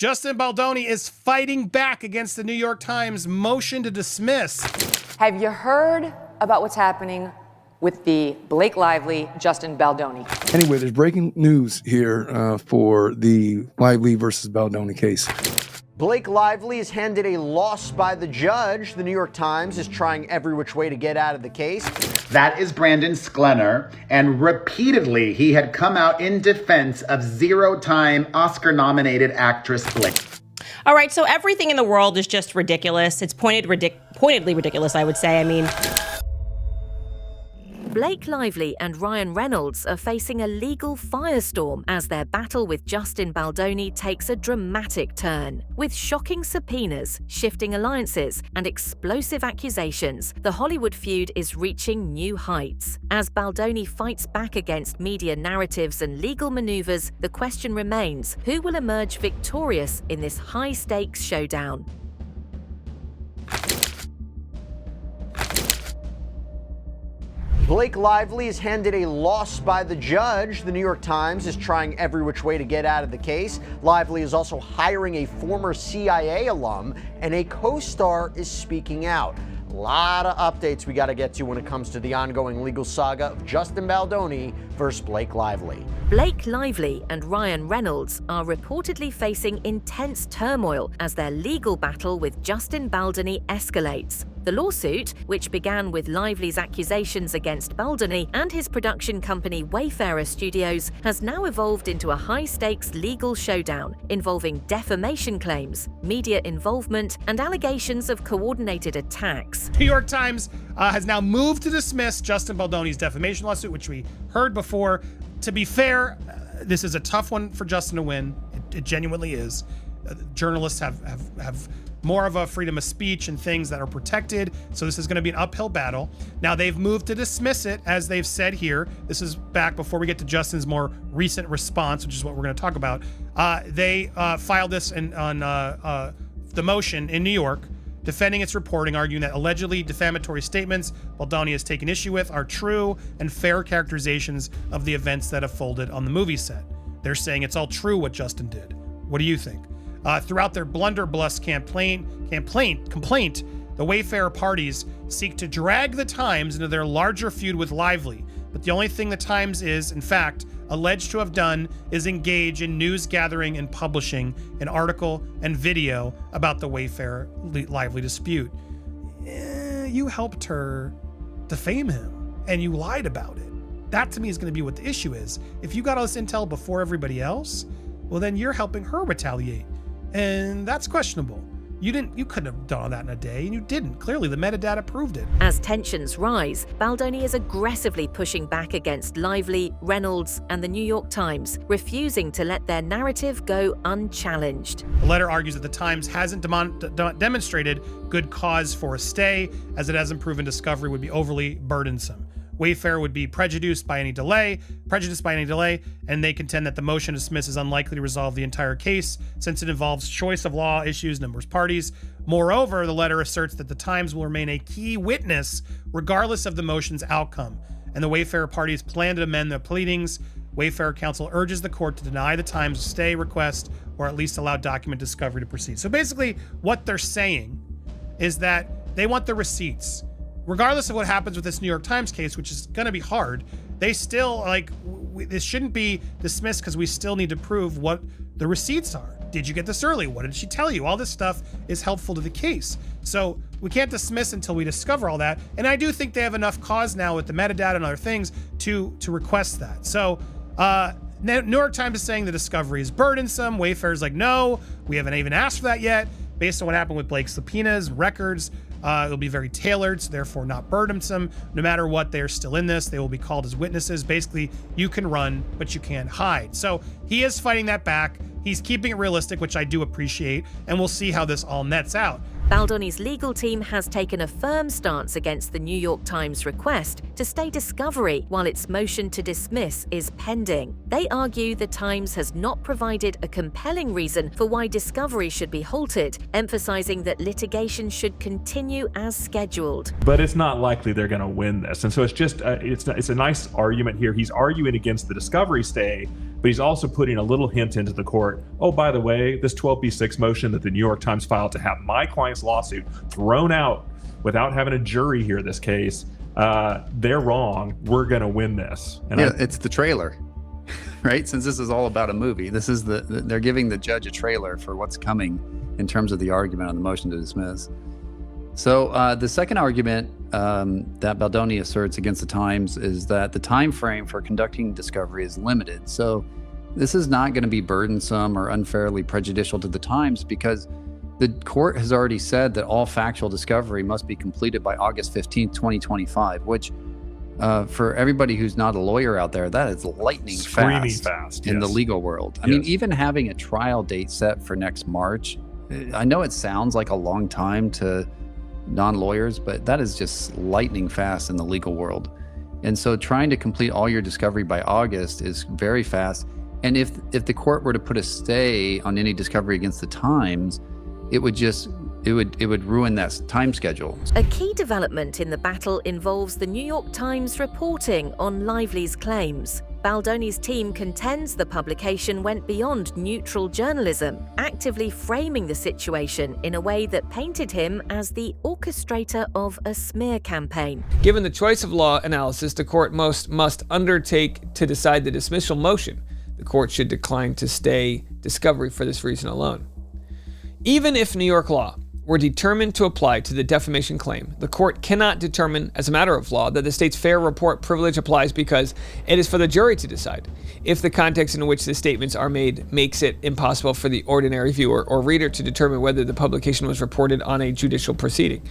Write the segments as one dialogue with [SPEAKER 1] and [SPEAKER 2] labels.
[SPEAKER 1] Justin Baldoni is fighting back against the New York Times motion to dismiss.
[SPEAKER 2] Have you heard about what's happening with the Blake Lively, Justin Baldoni?
[SPEAKER 3] Anyway, there's breaking news here for the Lively versus Baldoni case.
[SPEAKER 4] Blake Lively is handed a loss by the judge. The New York Times is trying every which way to get out of the case.
[SPEAKER 5] That is Brandon Sklenar, and repeatedly he had come out in defense of zero-time Oscar-nominated actress Blake.
[SPEAKER 6] All right, so everything in the world is just ridiculous. It's pointedly ridiculous, I would say. I mean,
[SPEAKER 7] Blake Lively and Ryan Reynolds are facing a legal firestorm as their battle with Justin Baldoni takes a dramatic turn. With shocking subpoenas, shifting alliances, and explosive accusations, the Hollywood feud is reaching new heights. As Baldoni fights back against media narratives and legal maneuvers, the question remains, who will emerge victorious in this high-stakes showdown?
[SPEAKER 4] Blake Lively is handed a loss by the judge. The New York Times is trying every which way to get out of the case. Lively is also hiring a former CIA alum, and a co-star is speaking out. A lot of updates we got to get to when it comes to the ongoing legal saga of Justin Baldoni versus Blake Lively.
[SPEAKER 7] Blake Lively and Ryan Reynolds are reportedly facing intense turmoil as their legal battle with Justin Baldoni escalates. The lawsuit, which began with Lively's accusations against Baldoni and his production company Wayfarer Studios, has now evolved into a high-stakes legal showdown involving defamation claims, media involvement, and allegations of coordinated attacks.
[SPEAKER 1] New York Times has now moved to dismiss Justin Baldoni's defamation lawsuit, which we heard before. To be fair, this is a tough one for Justin to win. It genuinely is. Journalists have more of a freedom of speech and things that are protected. So this is going to be an uphill battle. Now they've moved to dismiss it, as they've said here. This is back before we get to Justin's more recent response, which is what we're going to talk about. They filed this on the motion in New York, defending its reporting, arguing that allegedly defamatory statements Baldoni has taken issue with are true and fair characterizations of the events that unfolded on the movie set. They're saying it's all true what Justin did. What do you think? Throughout their blunderbuss complaint, the Wayfarer parties seek to drag the Times into their larger feud with Lively. But the only thing the Times is, in fact, alleged to have done is engage in news gathering and publishing an article and video about the Wayfarer Lively dispute. You helped her defame him, and you lied about it. That to me is going to be what the issue is. If you got all this intel before everybody else, well, then you're helping her retaliate. And that's questionable. You couldn't have done all that in a day, and you didn't. Clearly, the metadata proved it.
[SPEAKER 7] As tensions rise, Baldoni is aggressively pushing back against Lively, Reynolds, and the New York Times, refusing to let their narrative go unchallenged.
[SPEAKER 1] The letter argues that the Times hasn't demonstrated good cause for a stay, as it hasn't proven discovery would be overly burdensome. Wayfarer would be prejudiced by any delay, and they contend that the motion to dismiss is unlikely to resolve the entire case since it involves choice of law issues, numerous parties. Moreover, the letter asserts that the Times will remain a key witness regardless of the motion's outcome, and the Wayfarer parties plan to amend their pleadings. Wayfarer counsel urges the court to deny the Times' stay request or at least allow document discovery to proceed. So basically, what they're saying is that they want the receipts. Regardless of what happens with this New York Times case, which is going to be hard, they still, this shouldn't be dismissed because we still need to prove what the receipts are. Did you get this early? What did she tell you? All this stuff is helpful to the case. So we can't dismiss until we discover all that. And I do think they have enough cause now with the metadata and other things to request that. So New York Times is saying the discovery is burdensome. Wayfarer's like, no, we haven't even asked for that yet. Based on what happened with Blake's subpoenas, records, it'll be very tailored, so therefore not burdensome. No matter what, they're still in this. They will be called as witnesses. Basically, you can run, but you can't hide. So he is fighting that back. He's keeping it realistic, which I do appreciate, and we'll see how this all nets out.
[SPEAKER 7] Baldoni's legal team has taken a firm stance against the New York Times request to stay discovery while its motion to dismiss is pending. They argue the Times has not provided a compelling reason for why discovery should be halted, emphasizing that litigation should continue as scheduled.
[SPEAKER 8] But it's not likely they're going to win this. And so it's just, it's a nice argument here. He's arguing against the discovery stay, but he's also putting a little hint into the court. Oh, by the way, this 12b6 motion that the New York Times filed to have my client's lawsuit thrown out without having a jury hear this case, they're wrong. We're going to win this. And
[SPEAKER 9] it's the trailer, right? Since this is all about a movie, this is they're giving the judge a trailer for what's coming in terms of the argument on the motion to dismiss. So the second argument that Baldoni asserts against the Times is that the time frame for conducting discovery is limited. So this is not going to be burdensome or unfairly prejudicial to the Times because the court has already said that all factual discovery must be completed by August 15th, 2025, which for everybody who's not a lawyer out there, that is lightning fast in the legal world. I mean, even having a trial date set for next March, I know it sounds like a long time to non-lawyers, but that is just lightning fast in the legal world. And so trying to complete all your discovery by August is very fast. And if the court were to put a stay on any discovery against the Times, it would ruin that time schedule.
[SPEAKER 7] A key development in the battle involves the New York Times reporting on Lively's claims. Baldoni's team contends the publication went beyond neutral journalism, actively framing the situation in a way that painted him as the orchestrator of a smear campaign.
[SPEAKER 10] Given the choice of law analysis the court must undertake to decide the dismissal motion, the court should decline to stay discovery for this reason alone. Even if New York law were determined to apply to the defamation claim, the court cannot determine as a matter of law that the state's fair report privilege applies because it is for the jury to decide if the context in which the statements are made makes it impossible for the ordinary viewer or reader to determine whether the publication was reported on a judicial proceeding.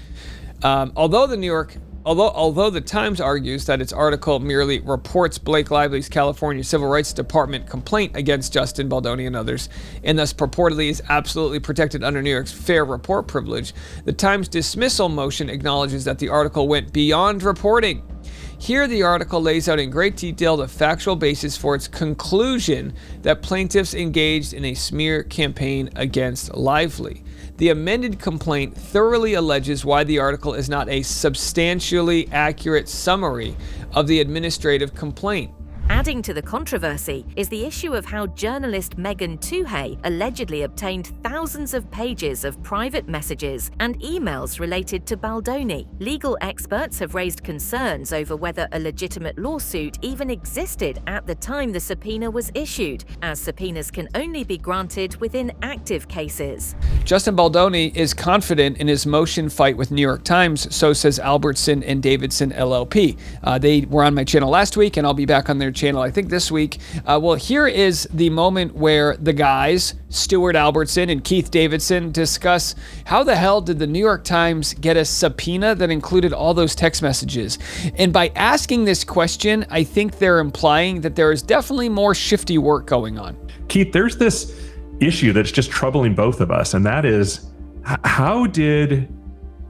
[SPEAKER 10] Although the Times argues that its article merely reports Blake Lively's California Civil Rights Department complaint against Justin Baldoni and others, and thus purportedly is absolutely protected under New York's fair report privilege, the Times dismissal motion acknowledges that the article went beyond reporting. Here, the article lays out in great detail the factual basis for its conclusion that plaintiffs engaged in a smear campaign against Lively. The amended complaint thoroughly alleges why the article is not a substantially accurate summary of the administrative complaint.
[SPEAKER 7] Adding to the controversy is the issue of how journalist Megan Tuhey allegedly obtained thousands of pages of private messages and emails related to Baldoni. Legal experts have raised concerns over whether a legitimate lawsuit even existed at the time the subpoena was issued, as subpoenas can only be granted within active cases.
[SPEAKER 10] Justin Baldoni is confident in his motion fight with New York Times, so says Albertson and Davidson LLP. They were on my channel last week, and I'll be back on their channel, I think, this week. Well, here is the moment where the guys, Stuart Albertson and Keith Davidson, discuss how the hell did the New York Times get a subpoena that included all those text messages. And by asking this question, I think they're implying that there is definitely more shifty work going on.
[SPEAKER 8] Keith, there's this issue that's just troubling both of us, and that is, how did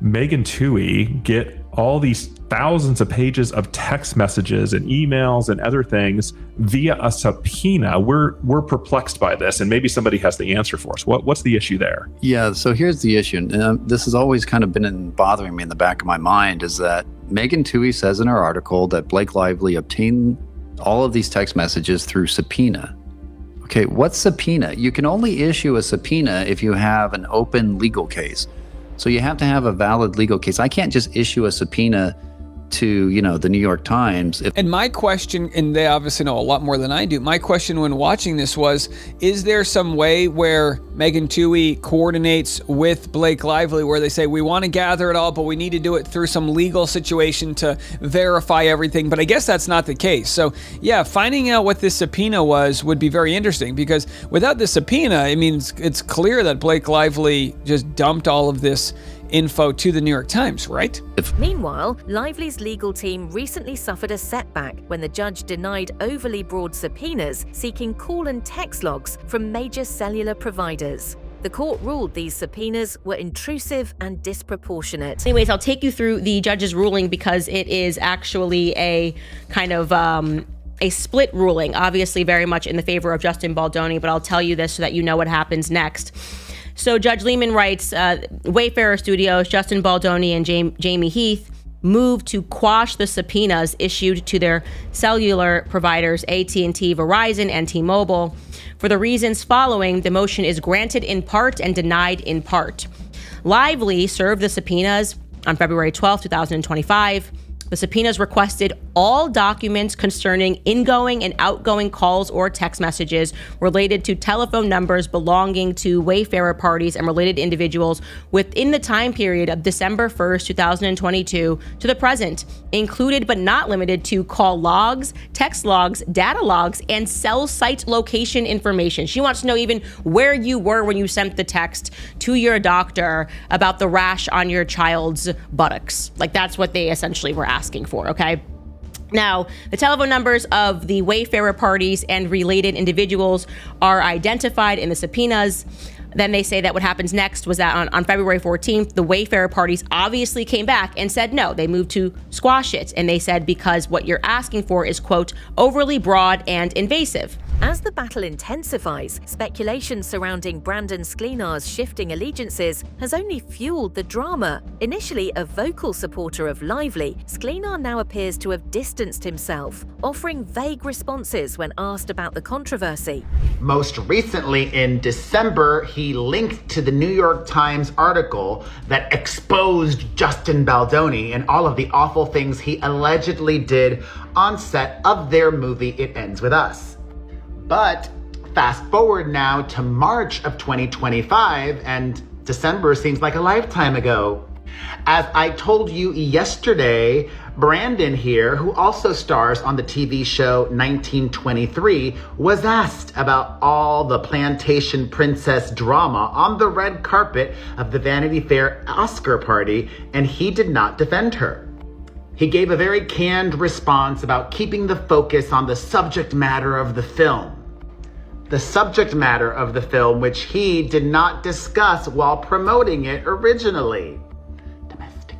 [SPEAKER 8] Megan Tuhey get all these thousands of pages of text messages and emails and other things via a subpoena? We're perplexed by this, and maybe somebody has the answer for us. What's the issue there?
[SPEAKER 9] Yeah, so here's the issue. This has always kind of been bothering me in the back of my mind, is that Megan Tuhey says in her article that Blake Lively obtained all of these text messages through subpoena. Okay, what's subpoena? You can only issue a subpoena if you have an open legal case. So you have to have a valid legal case. I can't just issue a subpoena to, the New York Times.
[SPEAKER 10] And my question, and they obviously know a lot more than I do, my question when watching this was, is there some way where Megan Tuhey coordinates with Blake Lively where they say, we want to gather it all, but we need to do it through some legal situation to verify everything? But I guess that's not the case. So yeah, finding out what this subpoena was would be very interesting, because without the subpoena, I mean, it's clear that Blake Lively just dumped all of this info to the New York Times, right?
[SPEAKER 7] Meanwhile, Lively's legal team recently suffered a setback when the judge denied overly broad subpoenas seeking call and text logs from major cellular providers. The court ruled these subpoenas were intrusive and disproportionate.
[SPEAKER 6] Anyways, I'll take you through the judge's ruling because it is actually a kind of a split ruling, obviously very much in the favor of Justin Baldoni, but I'll tell you this so that you know what happens next. So Judge Lehman writes, Wayfarer Studios, Justin Baldoni and Jamie Heath moved to quash the subpoenas issued to their cellular providers AT&T, Verizon, and T-Mobile. For the reasons following, the motion is granted in part and denied in part. Lively served the subpoenas on February 12, 2025. The subpoenas requested all documents concerning ingoing and outgoing calls or text messages related to telephone numbers belonging to Wayfarer parties and related individuals within the time period of December 1st, 2022 to the present, included but not limited to call logs, text logs, data logs, and cell site location information. She wants to know even where you were when you sent the text to your doctor about the rash on your child's buttocks. Like, that's what they essentially were asking for, okay? Now, the telephone numbers of the Wayfarer parties and related individuals are identified in the subpoenas. Then they say that what happens next was that on February 14th, the Wayfarer parties obviously came back and said no. They moved to squash it. And they said because what you're asking for is, quote, overly broad and invasive.
[SPEAKER 7] As the battle intensifies, speculation surrounding Brandon Sklenar's shifting allegiances has only fueled the drama. Initially a vocal supporter of Lively, Sklenar now appears to have distanced himself, offering vague responses when asked about the controversy.
[SPEAKER 5] Most recently in December, he linked to the New York Times article that exposed Justin Baldoni and all of the awful things he allegedly did on set of their movie It Ends With Us. But fast forward now to March of 2025, and December seems like a lifetime ago. As I told you yesterday, Brandon here, who also stars on the TV show 1923, was asked about all the plantation princess drama on the red carpet of the Vanity Fair Oscar party, and he did not defend her. He gave a very canned response about keeping the focus on the subject matter of the film. The subject matter of the film, which he did not discuss while promoting it originally. Domestic.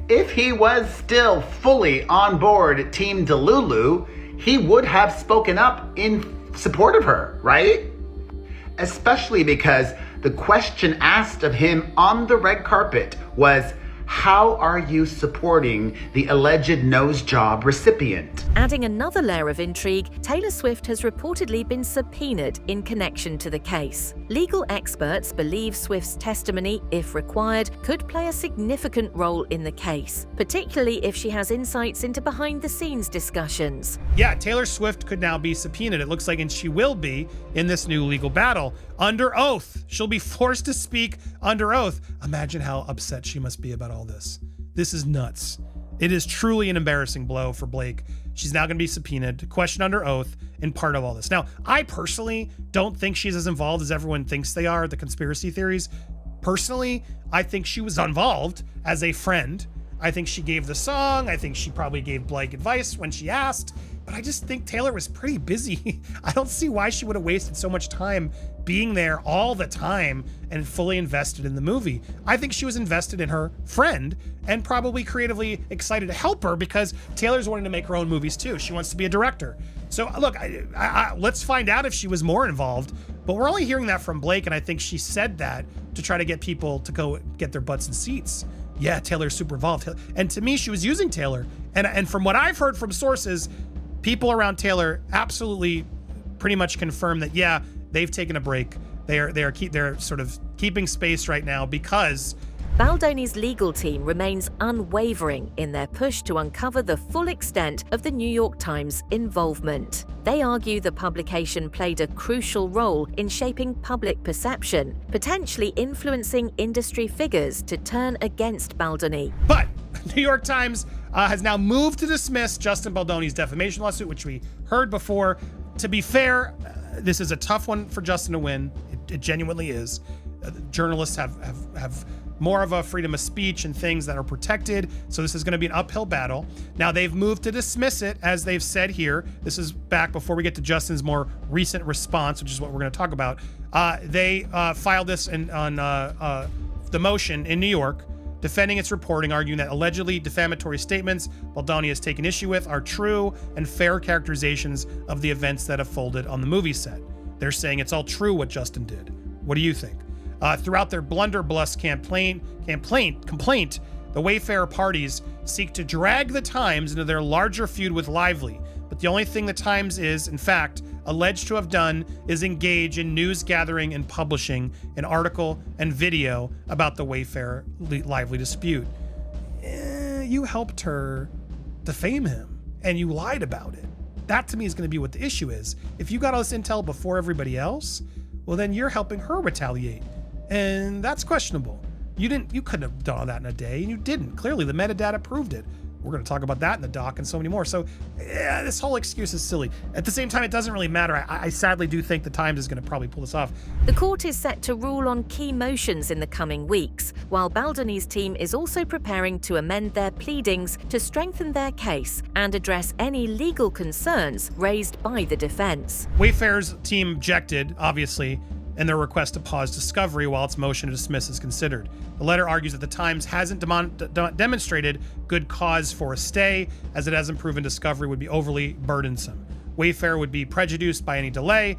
[SPEAKER 5] If he was still fully on board Team Delulu, he would have spoken up in support of her, right? Especially because the question asked of him on the red carpet was, how are you supporting the alleged nose job recipient?
[SPEAKER 7] Adding another layer of intrigue, Taylor Swift has reportedly been subpoenaed in connection to the case. Legal experts believe Swift's testimony, if required, could play a significant role in the case, particularly if she has insights into behind-the-scenes discussions.
[SPEAKER 1] Yeah, Taylor Swift could now be subpoenaed, it looks like, and she will be in this new legal battle. Under oath. She'll be forced to speak under oath. Imagine how upset she must be about all this. This is nuts. It is truly an embarrassing blow for Blake. She's now going to be subpoenaed, questioned under oath, in part of all this. Now, I personally don't think she's as involved as everyone thinks they are, the conspiracy theories. Personally, I think she was involved as a friend. I think she gave the song. I think she probably gave Blake advice when she asked. But I just think Taylor was pretty busy. I don't see why she would have wasted so much time being there all the time and fully invested in the movie. I think she was invested in her friend and probably creatively excited to help her because Taylor's wanting to make her own movies too. She wants to be a director. So look, let's find out if she was more involved, but we're only hearing that from Blake, and I think she said that to try to get people to go get their butts in seats. Yeah, Taylor's super involved. And to me, she was using Taylor. And from what I've heard from sources, people around Taylor absolutely pretty much confirm that, yeah, they've taken a break. They're sort of keeping space right now because
[SPEAKER 7] Baldoni's legal team remains unwavering in their push to uncover the full extent of the New York Times' involvement. They argue the publication played a crucial role in shaping public perception, potentially influencing industry figures to turn against Baldoni.
[SPEAKER 1] But New York Times has now moved to dismiss Justin Baldoni's defamation lawsuit, which we heard before. To be fair, this is a tough one for Justin to win. It genuinely is. Journalists have more of a freedom of speech and things that are protected. So this is going to be an uphill battle. Now they've moved to dismiss it, as they've said here. This is back before we get to Justin's more recent response, which is what we're going to talk about. They filed this on the motion in New York, defending its reporting, arguing that allegedly defamatory statements Baldoni has taken issue with are true and fair characterizations of the events that have unfolded on the movie set. They're saying it's all true what Justin did. What do you think? Throughout their blunderbuss complaint, The Wayfarer parties seek to drag the Times into their larger feud with Lively, but the only thing the Times is, in fact, alleged to have done is engage in news gathering and publishing an article and video about the Wayfarer Lively dispute. You helped her defame him, and you lied about it. That to me is going to be what the issue is. If you got all this intel before everybody else, well, then you're helping her retaliate, and that's questionable. You couldn't have done all that in a day, and you didn't. Clearly, the metadata proved it. We're going to talk about that in the doc and so many more. So this whole excuse is silly. At the same time, it doesn't really matter. I sadly do think the Times is going to probably pull this off.
[SPEAKER 7] The court is set to rule on key motions in the coming weeks, while Baldoni's team is also preparing to amend their pleadings to strengthen their case and address any legal concerns raised by the defense.
[SPEAKER 1] Wayfarer's team objected, obviously, in their request to pause discovery while its motion to dismiss is considered. The letter argues that the Times hasn't demonstrated good cause for a stay, as it hasn't proven discovery would be overly burdensome. Wayfarer would be prejudiced by any delay,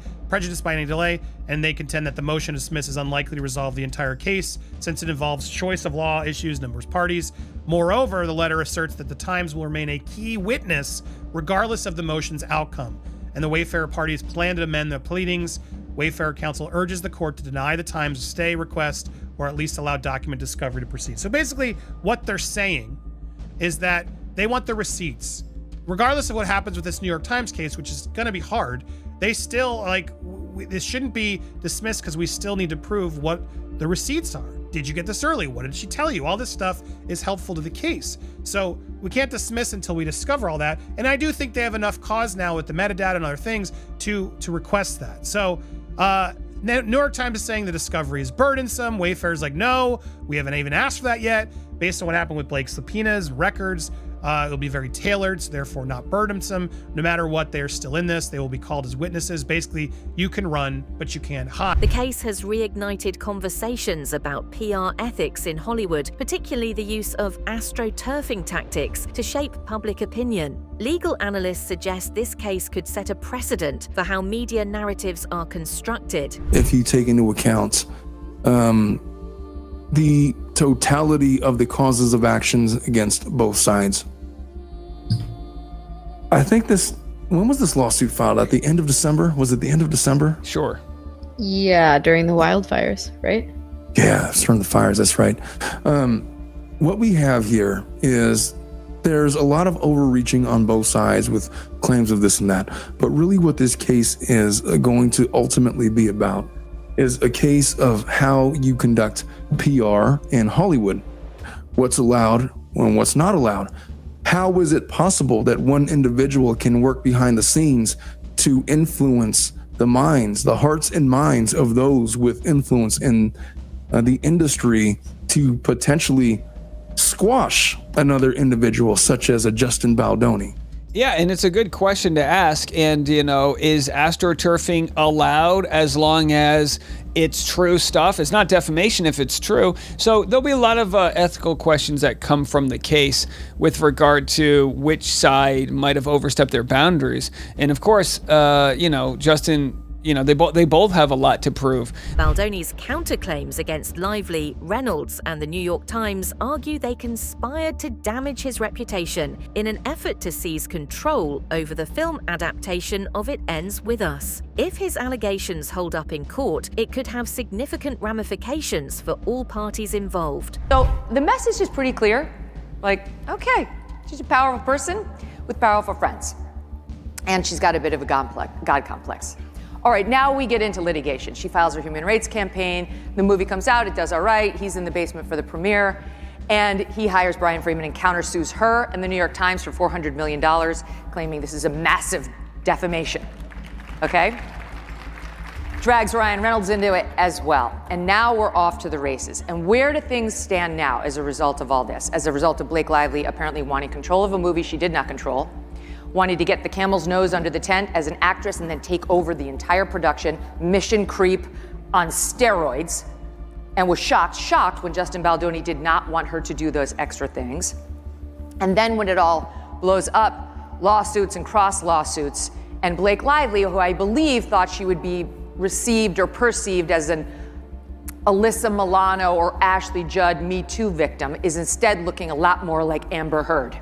[SPEAKER 1] and they contend that the motion to dismiss is unlikely to resolve the entire case, since it involves choice of law issues, numerous parties. Moreover, the letter asserts that the Times will remain a key witness regardless of the motion's outcome, and the Wayfarer parties plan to amend their pleadings. Wayfarer counsel urges the court to deny the Times' stay request or at least allow document discovery to proceed. So basically, what they're saying is that they want the receipts. Regardless of what happens with this New York Times case, which is going to be hard, they still, this shouldn't be dismissed because we still need to prove what the receipts are. Did you get this early? What did she tell you? All this stuff is helpful to the case. So we can't dismiss until we discover all that. And I do think they have enough cause now with the metadata and other things to request that. So New York Times is saying the discovery is burdensome. Wayfarer's like, no, we haven't even asked for that yet. Based on what happened with Blake's subpoenas, records, it'll be very tailored, so therefore not burdensome. No matter what, they're still in this. They will be called as witnesses. Basically, you can run, but you can't hide.
[SPEAKER 7] The case has reignited conversations about PR ethics in Hollywood, particularly the use of astroturfing tactics to shape public opinion. Legal analysts suggest this case could set a precedent for how media narratives are constructed.
[SPEAKER 3] If you take into account the totality of the causes of actions against both sides. I think when was this lawsuit filed? At the end of December? Was it the end of December?
[SPEAKER 10] Sure.
[SPEAKER 11] Yeah, during the wildfires, right?
[SPEAKER 3] Yeah, it's from the fires, that's right. What we have here is there's a lot of overreaching on both sides with claims of this and that. But really what this case is going to ultimately be about is a case of how you conduct PR in Hollywood. What's allowed and what's not allowed. How is it possible that one individual can work behind the scenes to influence the minds, the hearts and minds of those with influence in the industry to potentially squash another individual such as a Justin Baldoni?
[SPEAKER 10] Yeah, and it's a good question to ask. And, is astroturfing allowed as long as it's true stuff? It's not defamation if it's true. So there'll be a lot of ethical questions that come from the case with regard to which side might have overstepped their boundaries. And of course, Justin, they both have a lot to prove.
[SPEAKER 7] Baldoni's counterclaims against Lively, Reynolds, and the New York Times argue they conspired to damage his reputation in an effort to seize control over the film adaptation of It Ends With Us. If his allegations hold up in court, it could have significant ramifications for all parties involved.
[SPEAKER 2] So the message is pretty clear. Okay, she's a powerful person with powerful friends. And she's got a bit of a God complex. All right, now we get into litigation. She files her human rights campaign. The movie comes out, it does all right. He's in the basement for the premiere. And he hires Brian Freeman and countersues her and the New York Times for $400 million, claiming this is a massive defamation. Okay? Drags Ryan Reynolds into it as well. And now we're off to the races. And where do things stand now as a result of all this? As a result of Blake Lively apparently wanting control of a movie she did not control, wanted to get the camel's nose under the tent as an actress and then take over the entire production, mission creep on steroids, and was shocked when Justin Baldoni did not want her to do those extra things. And then when it all blows up, lawsuits and cross lawsuits, and Blake Lively, who I believe thought she would be received or perceived as a Alyssa Milano or Ashley Judd Me Too victim is instead looking a lot more like Amber Heard.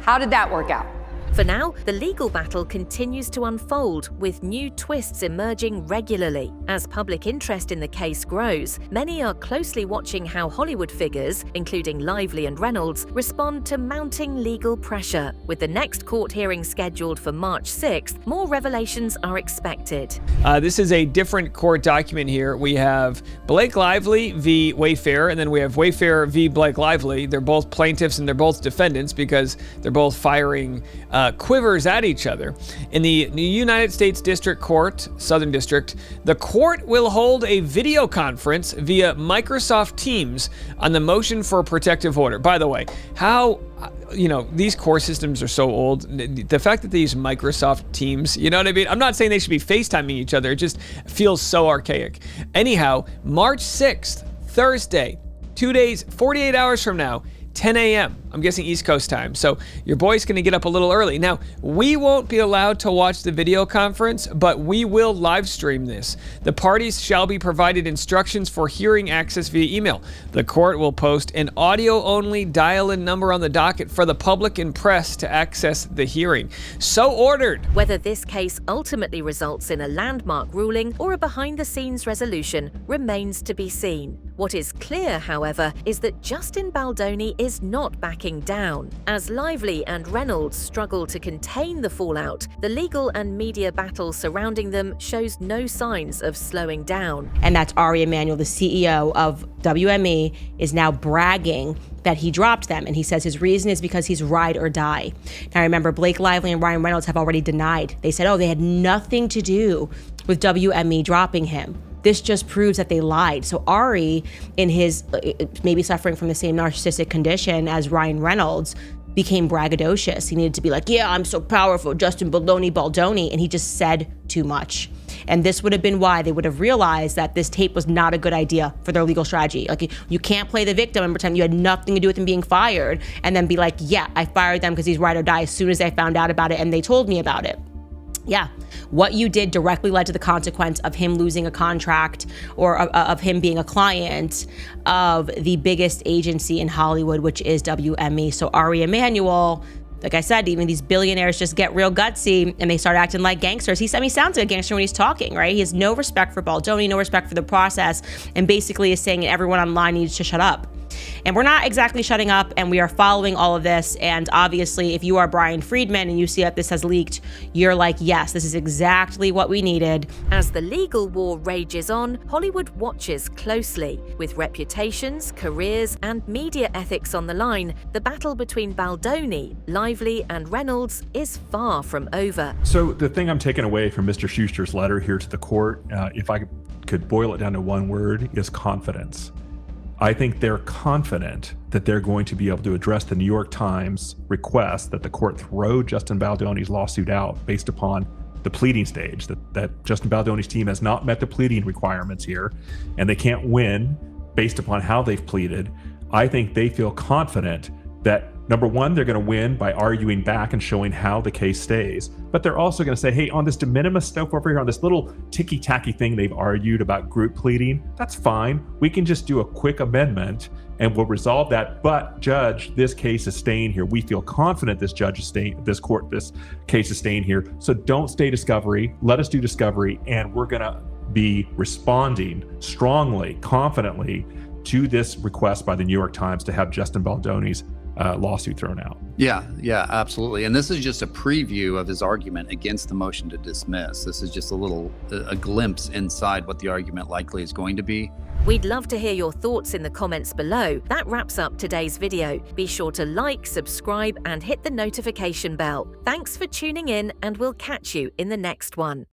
[SPEAKER 2] How did that work out?
[SPEAKER 7] For now, the legal battle continues to unfold, with new twists emerging regularly. As public interest in the case grows, many are closely watching how Hollywood figures, including Lively and Reynolds, respond to mounting legal pressure. With the next court hearing scheduled for March 6th, more revelations are expected.
[SPEAKER 10] This is a different court document here. We have Blake Lively v. Wayfair, and then we have Wayfair v. Blake Lively. They're both plaintiffs and they're both defendants because they're both firing quivers at each other. In the United States District Court, Southern District, the court will hold a video conference via Microsoft Teams on the motion for a protective order. By the way, how, these court systems are so old. The fact that they use Microsoft Teams, you know what I mean? I'm not saying they should be FaceTiming each other. It just feels so archaic. Anyhow, March 6th, Thursday, 2 days, 48 hours from now, 10 a.m. I'm guessing East Coast time. So your boy's going to get up a little early. Now, we won't be allowed to watch the video conference, but we will live stream this. The parties shall be provided instructions for hearing access via email. The court will post an audio-only dial-in number on the docket for the public and press to access the hearing. So ordered.
[SPEAKER 7] Whether this case ultimately results in a landmark ruling or a behind-the-scenes resolution remains to be seen. What is clear, however, is that Justin Baldoni is not backing down. As Lively and Reynolds struggle to contain the fallout, the legal and media battle surrounding them shows no signs of slowing down.
[SPEAKER 6] And that's Ari Emanuel, the CEO of WME, is now bragging that he dropped them. And he says his reason is because he's ride or die. Now remember, Blake Lively and Ryan Reynolds have already denied. They said, they had nothing to do with WME dropping him. This just proves that they lied. So Ari, in his maybe suffering from the same narcissistic condition as Ryan Reynolds, became braggadocious. He needed to be like, yeah, I'm so powerful, Justin Baldoni, and he just said too much. And this would have been why they would have realized that this tape was not a good idea for their legal strategy. Like, you can't play the victim and pretend you had nothing to do with them being fired and then be like, yeah, I fired them because he's ride or die as soon as I found out about it and they told me about it. Yeah, what you did directly led to the consequence of him losing a contract or of him being a client of the biggest agency in Hollywood, which is WME. So Ari Emanuel, like I said, even these billionaires just get real gutsy and they start acting like gangsters. He sounds like a gangster when he's talking, right? He has no respect for Baldoni, no respect for the process, and basically is saying everyone online needs to shut up. And we're not exactly shutting up, and we are following all of this. And obviously, if you are Brian Friedman and you see that this has leaked, you're like, yes, this is exactly what we needed.
[SPEAKER 7] As the legal war rages on, Hollywood watches closely. With reputations, careers, and media ethics on the line, the battle between Baldoni, Lively, and Reynolds is far from over.
[SPEAKER 8] So the thing I'm taking away from Mr. Schuster's letter here to the court, if I could boil it down to one word, is confidence. I think they're confident that they're going to be able to address the New York Times request that the court throw Justin Baldoni's lawsuit out based upon the pleading stage, that Justin Baldoni's team has not met the pleading requirements here, and they can't win based upon how they've pleaded. I think they feel confident that, number one, they're going to win by arguing back and showing how the case stays. But they're also going to say, hey, on this de minimis stuff over here, on this little ticky-tacky thing they've argued about group pleading, that's fine. We can just do a quick amendment and we'll resolve that. But judge, this case is staying here. We feel confident this case is staying here. So don't stay discovery. Let us do discovery. And we're going to be responding strongly, confidently to this request by the New York Times to have Justin Baldoni's lawsuit thrown out.
[SPEAKER 9] Yeah, absolutely. And this is just a preview of his argument against the motion to dismiss. This is just a glimpse inside what the argument likely is going to be.
[SPEAKER 7] We'd love to hear your thoughts in the comments below. That wraps up today's video. Be sure to like, subscribe, and hit the notification bell. Thanks for tuning in, and we'll catch you in the next one.